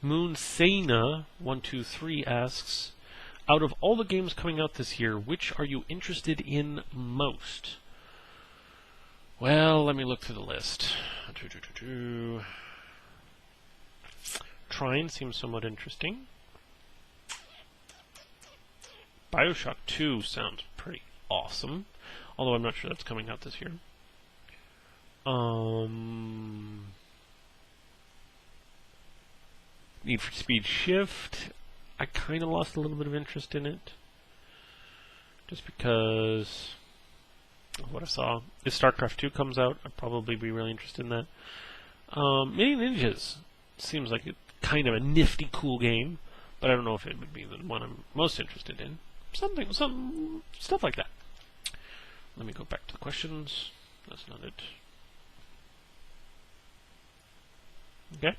Moonsena123 asks, out of all the games coming out this year, which are you interested in most? Well, let me look through the list. Trine seems somewhat interesting. Bioshock 2 sounds pretty awesome, although I'm not sure that's coming out this year. Need for Speed Shift. I kind of lost a little bit of interest in it, just because of what I saw. If StarCraft 2 comes out, I'd probably be really interested in that. Mini Ninjas seems like kind of a nifty, cool game, but I don't know if it would be the one I'm most interested in. Some stuff like that. Let me go back to the questions. That's not it. Okay.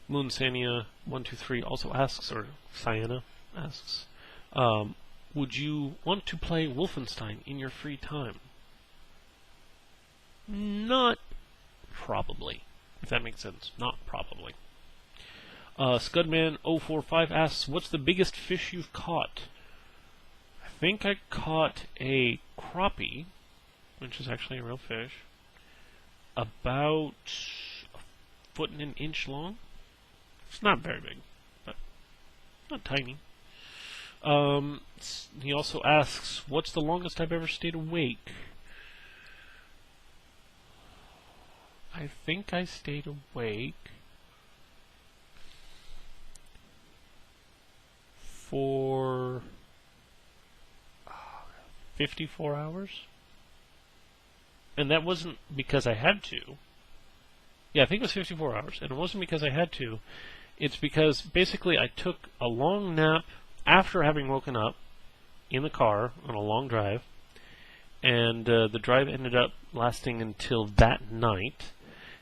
Moonsania123 also asks, or Sienna asks, would you want to play Wolfenstein in your free time? Not probably, if that makes sense. Not probably. Scudman045 asks, what's the biggest fish you've caught? I think I caught a crappie, which is actually a real fish, about a foot and an inch long. It's not very big, but not tiny. He also asks, what's the longest I've ever stayed awake? I think I stayed awake for 54 hours. And that wasn't because I had to. Yeah, I think it was 54 hours. And it wasn't because I had to. It's because basically I took a long nap after having woken up in the car on a long drive. And the drive ended up lasting until that night.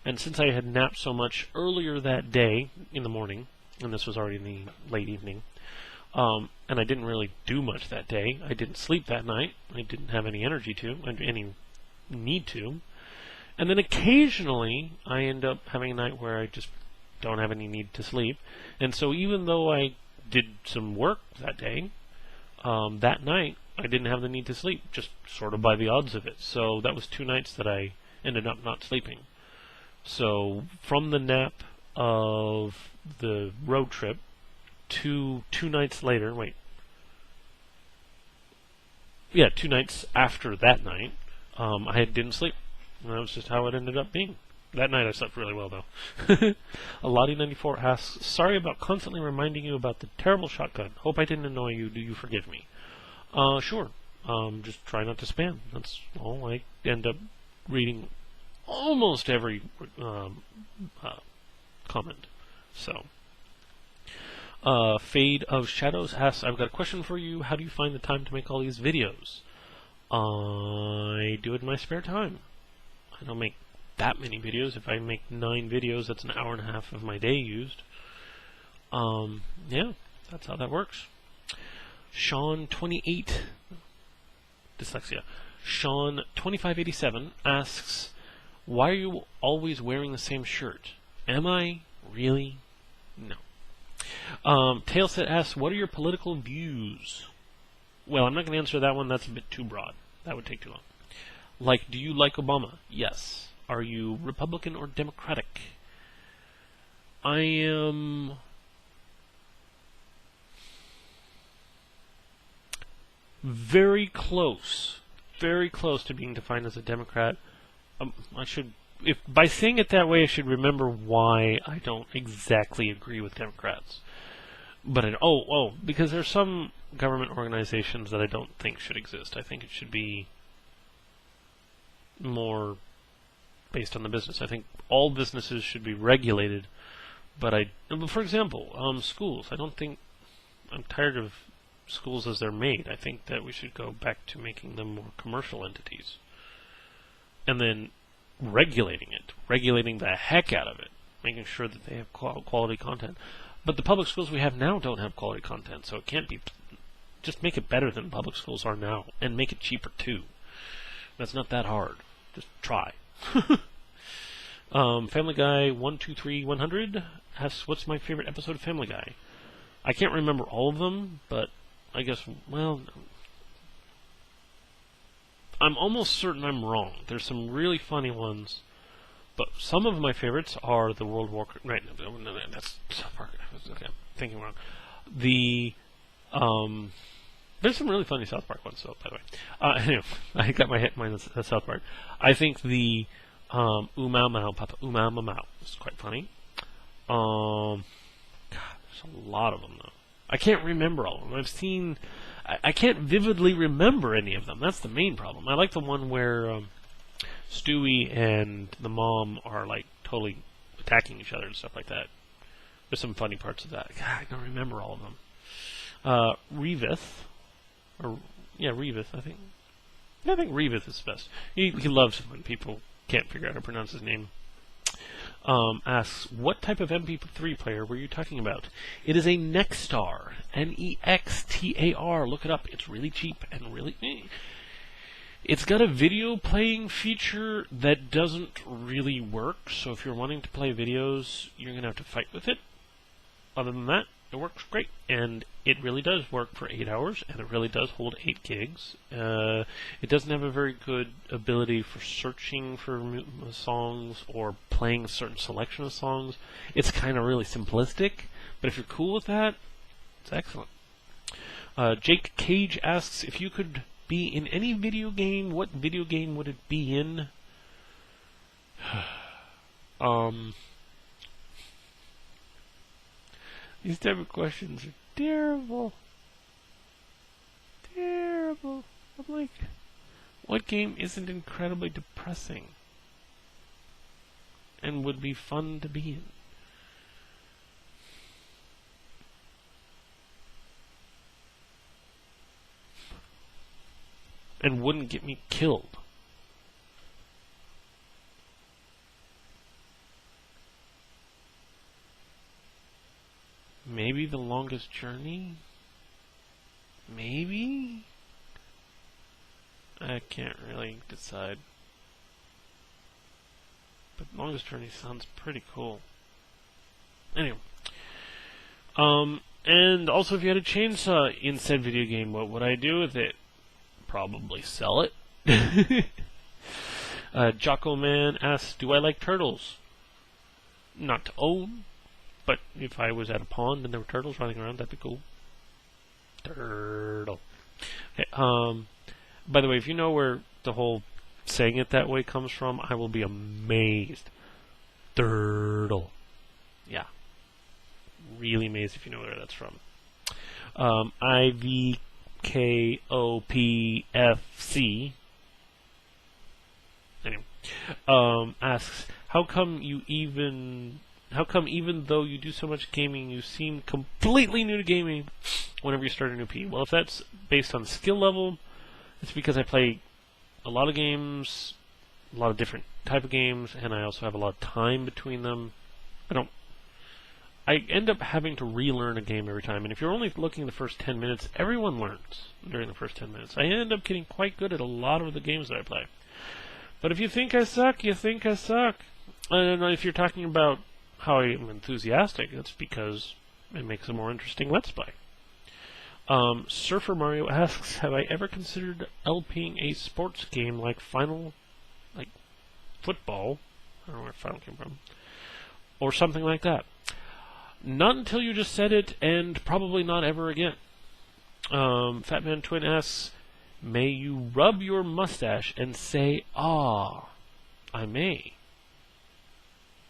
And since I had napped so much earlier that day in the morning, and this was already in the late evening, and I didn't really do much that day. I didn't sleep that night. I didn't have any energy to, any need to. And then occasionally I end up having a night where I just don't have any need to sleep. And so even though I did some work that day, that night I didn't have the need to sleep, just sort of by the odds of it. So that was 2 nights that I ended up not sleeping. So from the nap of the road trip to 2 nights later, 2 nights after that night, I didn't sleep. And that was just how it ended up being. That night I slept really well, though. Alati94 asks, sorry about constantly reminding you about the terrible shotgun. Hope I didn't annoy you. Do you forgive me? Sure. Just try not to spam. That's all. I end up reading almost every comment. So, FadeOfShadows asks, I've got a question for you. How do you find the time to make all these videos? I do it in my spare time. I don't make that many videos. If I make 9 videos, that's an hour and a half of my day used. Yeah, that's how that works. Sean28, dyslexia. Sean2587 asks, why are you always wearing the same shirt? Am I? Really? No. Tailset asks, what are your political views? Well, I'm not going to answer that one. That's a bit too broad. That would take too long. Like, do you like Obama? Yes. Are you Republican or Democratic? I am very close to being defined as a Democrat. If by saying it that way, I should remember why I don't exactly agree with Democrats. But because there's some government organizations that I don't think should exist. I think it should be more based on the business. I think all businesses should be regulated, but for example, schools. I'm tired of schools as they're made. I think that we should go back to making them more commercial entities, and then regulating the heck out of it, making sure that they have quality content. But the public schools we have now don't have quality content, so it can't be. Just make it better than public schools are now, and make it cheaper too. That's not that hard. Just try. Family Guy 123 asks, what's my favorite episode of Family Guy? I can't remember all of them, but I guess, well, I'm almost certain I'm wrong. There's some really funny ones, but some of my favorites are the World War... Right, no, that's South Park. Okay, I'm thinking wrong. There's some really funny South Park ones, though, by the way. Anyway, I got my head mine on South Park. I think the Umau Mau Papa Umau Mau is quite funny. God, there's a lot of them, though. I can't remember all of them. I've seen... I can't vividly remember any of them. That's the main problem. I like the one where Stewie and the mom are, like, totally attacking each other and stuff like that. There's some funny parts of that. God, I don't remember all of them. Revis... Revis, I think. I think Revis is best. He loves when people can't figure out how to pronounce his name. Asks, what type of MP3 player were you talking about? It is a Nextar. Nextar. Look it up. It's really cheap and really... It's got a video playing feature that doesn't really work, so if you're wanting to play videos, you're going to have to fight with it. Other than that, it works great, and it really does work for 8 hours, and it really does hold 8 gigs. It doesn't have a very good ability for searching for songs or playing a certain selection of songs. It's kind of really simplistic, but if you're cool with that, it's excellent. Jake Cage asks, if you could be in any video game, what video game would it be in? These type of questions are terrible. Terrible. I'm like, what game isn't incredibly depressing and would be fun to be in? And wouldn't get me killed. Maybe The Longest Journey? Maybe? I can't really decide. But Longest Journey sounds pretty cool. Anyway. And also if you had a chainsaw in said video game, what would I do with it? Probably sell it. Jocko Man asks, do I like turtles? Not to own. But if I was at a pond and there were turtles running around, that'd be cool. Turtle. Okay, by the way, if you know where the whole saying it that way comes from, I will be amazed. Turtle. Yeah. Really amazed if you know where that's from. IVKOPFC. Anyway. Asks, how come even though you do so much gaming, you seem completely new to gaming whenever you start a new P? Well, if that's based on skill level, it's because I play a lot of games, a lot of different type of games, and I also have a lot of time between them. I end up having to relearn a game every time, and if you're only looking at the first 10 minutes, everyone learns during the first 10 minutes. I end up getting quite good at a lot of the games that I play. But if you think I suck, you think I suck. And if you're talking about how I'm enthusiastic, that's because it makes a more interesting Let's Play. Surfer Mario asks, have I ever considered LPing a sports game like football? I don't know where Final came from. Or something like that. Not until you just said it, and probably not ever again. Fatman Twin asks, may you rub your mustache and say, ah. I may.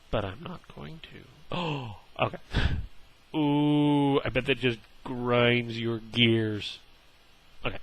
But I'm not going to. Oh, okay. Ooh, I bet that just grinds your gears. Okay.